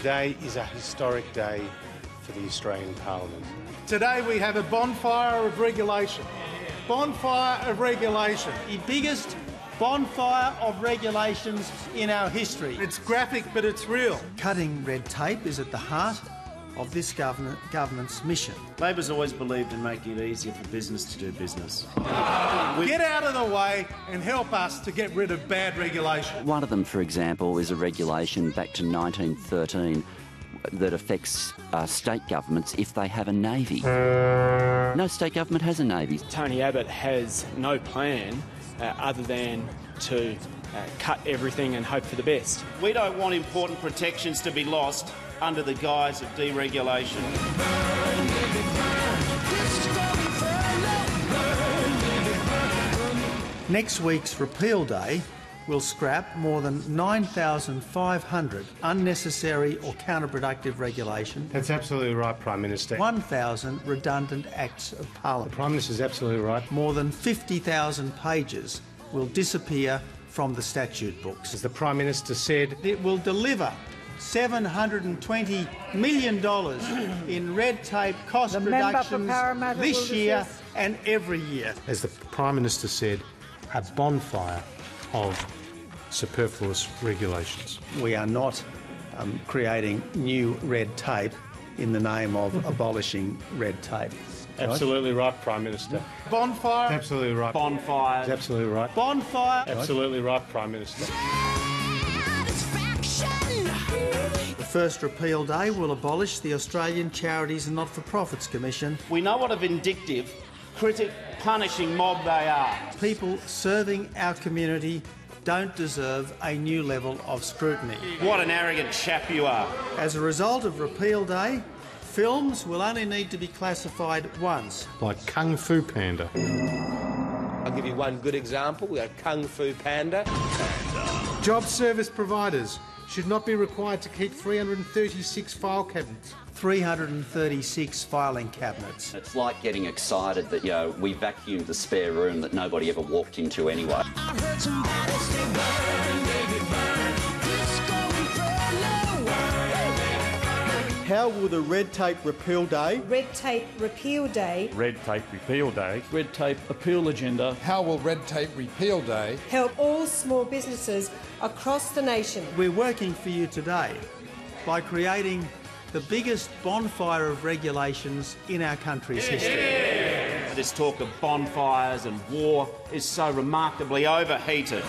Today is a historic day for the Australian Parliament. Today we have a bonfire of regulation. Bonfire of regulation. The biggest bonfire of regulations in our history. It's graphic, but it's real. Cutting red tape is at the heart of this government's mission. Labor's always believed in making it easier for business to do business. Get out of the way and help us to get rid of bad regulation. One of them, for example, is a regulation back to 1913 that affects state governments if they have a navy. No state government has a navy. Tony Abbott has no plan other than to cut everything and hope for the best. We don't want important protections to be lost under the guise of deregulation. Next week's Repeal Day will scrap more than 9,500 unnecessary or counterproductive regulation. That's absolutely right, Prime Minister. 1,000 redundant acts of Parliament. The Prime Minister's absolutely right. More than 50,000 pages will disappear from the statute books. As the Prime Minister said, it will deliver $720 million in red tape cost reductions this year and every year. As the Prime Minister said, a bonfire of superfluous regulations. We are not creating new red tape in the name of abolishing red tape. Absolutely right, Prime Minister. Bonfire. Absolutely right. Bonfires. Absolutely right. Bonfire. Absolutely right, Prime Minister. The first Repeal Day will abolish the Australian Charities and Not-for-Profits Commission. We know what a vindictive, critic, punishing mob they are. People serving our community don't deserve a new level of scrutiny. What an arrogant chap you are. As a result of Repeal Day, films will only need to be classified once. Like Kung Fu Panda. I'll give you one good example. We have Kung Fu Panda. Job service providers should not be required to keep 336 file cabinets. 336 filing cabinets. It's like getting excited that, we vacuumed the spare room that nobody ever walked into anyway. How will the Red Tape Repeal Day? Red Tape Repeal Day. Red Tape Repeal Day. Red Tape Appeal Agenda. How will Red Tape Repeal Day help all small businesses across the nation? We're working for you today by creating the biggest bonfire of regulations in our country's history. This talk of bonfires and war is so remarkably overheated.